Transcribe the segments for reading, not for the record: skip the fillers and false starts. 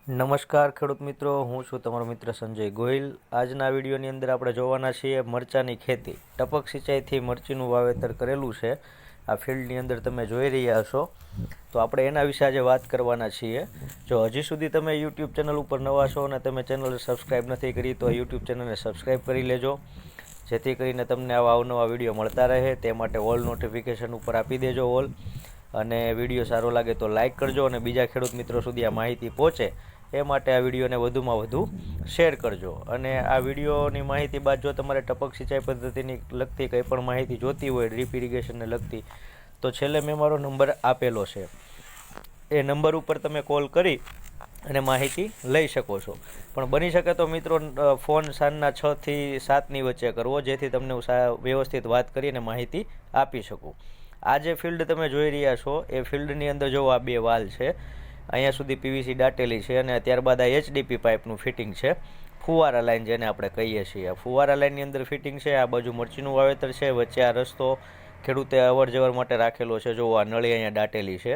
નમસ્કાર ખેડૂત મિત્રો, હું છું તમારો મિત્ર સંજય ગોહિલ। આજના વિડીયોની અંદર આપણે જોવાના છીએ મરચાંની ખેતી। ટપક સિંચાઈથી મરચીનું વાવેતર કરેલું છે। આ ફિલ્ડની અંદર તમે જોઈ રહ્યા છો, તો આપણે એના વિશે આજે વાત કરવાના છીએ। જો હજી સુધી તમે યુટ્યુબ ચેનલ ઉપર નવા છો અને તમે ચેનલ સબસ્ક્રાઈબ નથી કરી તો યુટ્યુબ ચેનલને સબસ્ક્રાઈબ કરી લેજો, જેથી કરીને તમને આવા અવનવા વિડીયો મળતા રહે। તે માટે ઓલ નોટિફિકેશન ઉપર આપી દેજો ઓલ, અને વિડીયો સારો લાગે તો લાઇક કરજો અને બીજા ખેડૂત મિત્રો સુધી આ માહિતી પહોંચે એ માટે આ વિડીયોને વધુમાં વધુ શેર કરજો। અને આ વિડીયોની માહિતી બાદ જો તમારે ટપક સિંચાઈ પદ્ધતિની લગતી કંઈ પણ માહિતી જોતી હોય, ડ્રીપ ઇરિગેશનને લગતી, તો છેલ્લે મેં મારો નંબર આપેલો છે, એ નંબર ઉપર તમે કોલ કરી અને માહિતી લઈ શકો છો। પણ બની શકે તો મિત્રો ફોન સાંજના 6 થી 7ની વચ્ચે કરવો, જેથી તમને હું વ્યવસ્થિત વાત કરીને માહિતી આપી શકું। આ જે ફિલ્ડ તમે જોઈ રહ્યા છો એ ફિલ્ડની અંદર જો આ બે વાલ છે, અહીંયા સુધી પીવીસી દાટેલી છે અને ત્યારબાદ આ એચડીપી પાઇપનું ફિટિંગ છે, ફુવારા લાઇન જેને આપણે કહીએ છીએ। આ ફુવારા લાઇનની અંદર ફિટિંગ છે। આ બાજુ મરચીનું વાવેતર છે, વચ્ચે આ રસ્તો ખેડૂતે અવર જવર માટે રાખેલો છે। જો આ નળી અહીંયા દાટેલી છે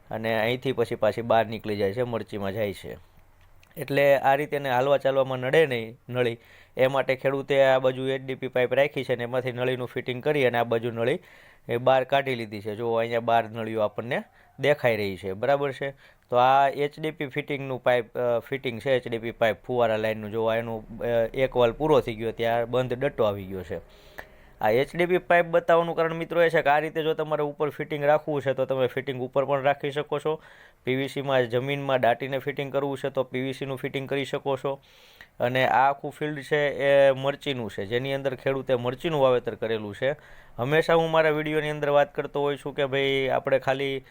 અને અહીંથી પછી પાછી બહાર નીકળી જાય છે, મરચીમાં જાય છે, એટલે આ રીતે એને હાલવા ચાલવામાં નડે નહીં નળી, એ માટે ખેડૂતે આ બાજુ એચડીપી પાઇપ રાખી છે અને એમાંથી નળીનું ફિટિંગ કરી અને આ બાજુ નળી એ બહાર કાઢી લીધી છે। જો અહીંયા બહાર નળીઓ આપણને દેખાઈ રહી છે, બરાબર છે। તો આ એચડીપી ફિટિંગનું ફિટિંગ છે, એચડીપી પાઇપ ફુવારા લાઇનનું। જો એનું એક વાલ પૂરો થઈ ગયો, ત્યાં બંધ ડટ્ટો આવી ગયો છે। આ એચડીપી પાઇપ બતાવવાનું કારણ મિત્રો એ છે કે આ રીતે જો તમારે ઉપર ફિટિંગ રાખવું છે તો તમે ફિટિંગ ઉપર પણ રાખી શકો છો। પીવીસીમાં જમીનમાં દાટીને ફિટિંગ કરવું છે તો પીવીસીનું ફિટિંગ કરી શકો છો। અને આ આખું ફિલ્ડ છે એ મરચીનું છે, જેની અંદર ખેડૂતે મરચીનું વાવેતર કરેલું છે। હંમેશા હું મારા વિડીયોની અંદર વાત કરતો હોઉં છું કે ભાઈ આપણે ખાલી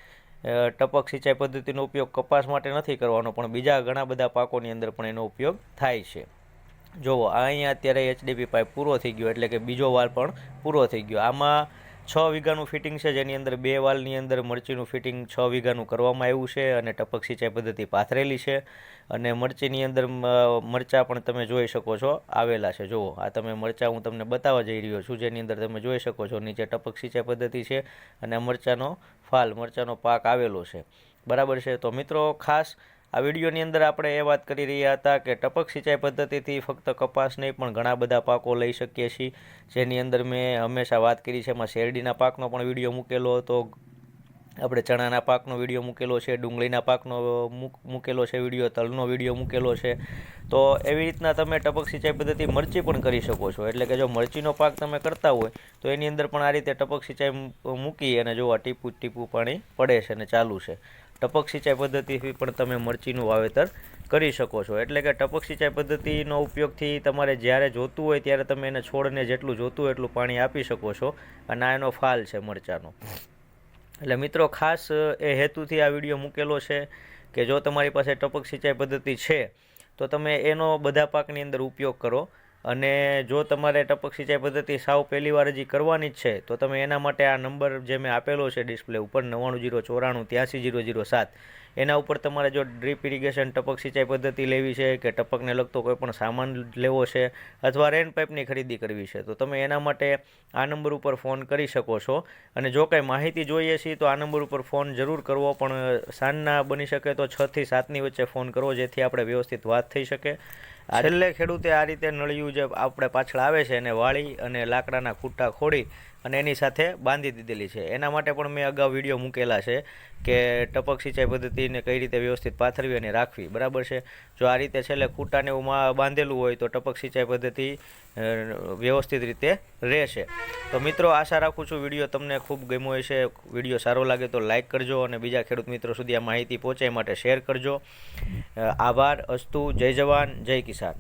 ટપક સિંચાઈ પદ્ધતિનો ઉપયોગ કપાસ માટે નથી કરવાનો, પણ બીજા ઘણા બધા પાકોની અંદર પણ એનો ઉપયોગ થાય છે। જુઓ અહીંયા અત્યારે એચડીપી પાઇપ પૂરો થઈ ગયો, એટલે કે બીજો વાલ પણ પૂરો થઈ ગયો। આમાં 6 વીઘાનું ફિટિંગ છે, જેની અંદર 2 વાલની અંદર મરચીનું ફિટિંગ 6 વીઘાનું કરવામાં આવ્યું છે અને ટપક સિંચાઈ પદ્ધતિ પાથરેલી છે। અને મરચીની અંદર મરચાં પણ તમે જોઈ શકો છો આવેલા છે। જુઓ આ તમે મરચાં હું તમને બતાવવા જઈ રહ્યો છું, જેની અંદર તમે જોઈ શકો છો નીચે ટપક સિંચાઈ પદ્ધતિ છે અને મરચાંનો મરચાંનો પાક આવેલો છે, બરાબર છે। તો મિત્રો ખાસ આ વિડીયોની અંદર આપણે એ વાત કરી રહ્યા હતા કે ટપક સિંચાઈ પદ્ધતિથી ફક્ત કપાસ નહીં પણ ઘણા બધા પાકો લઈ શકીએ છીએ, જેની અંદર મેં હંમેશા વાત કરી છે। એમાં શેરડીના પાકનો પણ વિડીયો મૂકેલો હતો, આપણે ચણાના પાકનો વિડીયો મૂકેલો છે, ડુંગળીના પાકનો મૂકેલો છે વિડીયો, તલનો વિડીયો મૂકેલો છે। તો એવી રીતના તમે ટપક સિંચાઈ પદ્ધતિ મરચી પણ કરી શકો છો, એટલે કે જો મરચીનો પાક તમે કરતા હોય તો એની અંદર પણ આ રીતે ટપક સિંચાઈ મૂકી અને જો આ ટીપું ટીપું પાણી પડે છે અને ચાલુ છે। ટપક સિંચાઈ પદ્ધતિથી પણ તમે મરચીનું વાવેતર કરી શકો છો, એટલે કે ટપક સિંચાઈ પદ્ધતિનો ઉપયોગથી તમારે જ્યારે જોતું હોય ત્યારે તમે એને છોડને જેટલું જોતું હોય એટલું પાણી આપી શકો છો, અને આ એનો ફાલ છે મરચાંનો। એટલે મિત્રો ખાસ એ હેતુથી આ વિડીયો મૂકેલો છે કે જો તમારી પાસે ટપક સિંચાઈ પદ્ધતિ છે તો તમે એનો બધા પાકની અંદર ઉપયોગ કરો, અને જો તમારે ટપક સિંચાઈ પદ્ધતિ સાવ પહેલી વાર હજી કરવાની જ છે તો તમે એના માટે આ નંબર જે મેં આપેલો છે ડિસ્પ્લે ઉપર 9904983007, એના ઉપર તમારે જો ડ્રીપ ઇરિગેશન ટપક સિંચાઈ પદ્ધતિ લેવી છે કે ટપકને લગતો કોઈ પણ સામાન લેવો છે અથવા રેન પાઇપની ખરીદી કરવી છે તો તમે એના માટે આ નંબર ઉપર ફોન કરી શકો છો। અને જો કંઈ માહિતી જોઈએ છે તો આ નંબર ઉપર ફોન જરૂર કરવો, પણ સાંજના બની શકે તો 6 થી 7ની વચ્ચે ફોન કરવો, જેથી આપણે વ્યવસ્થિત વાત થઈ શકે। છેલ્લે ખેડૂતે આ રીતે નળિયું જે આપણે પાછળ આવે છે એને વાળી અને લાકડાના ખૂંટા ખોડી અને એની સાથે બાંધી દીધેલી છે। એના માટે પણ મેં અગાઉ વિડીયો મૂકેલા છે કે ટપક સિંચાઈ પદ્ધતિને કઈ રીતે વ્યવસ્થિત પાથરવી અને રાખવી, બરાબર છે। જો આ રીતે છેલ્લે ખૂંટાને એવું બાંધેલું હોય તો ટપક સિંચાઈ પદ્ધતિ વ્યવસ્થિત રીતે રહેશે। તો મિત્રો આશા રાખું છું વિડીયો તમને ખૂબ ગમ્યો હશે। વિડીયો સારો લાગે તો લાઇક કરજો અને બીજા ખેડૂત મિત્રો સુધી આ માહિતી પહોંચે એ માટે શેર કરજો। આભાર, અસ્તુ, જય જવાન, જય કિસાન।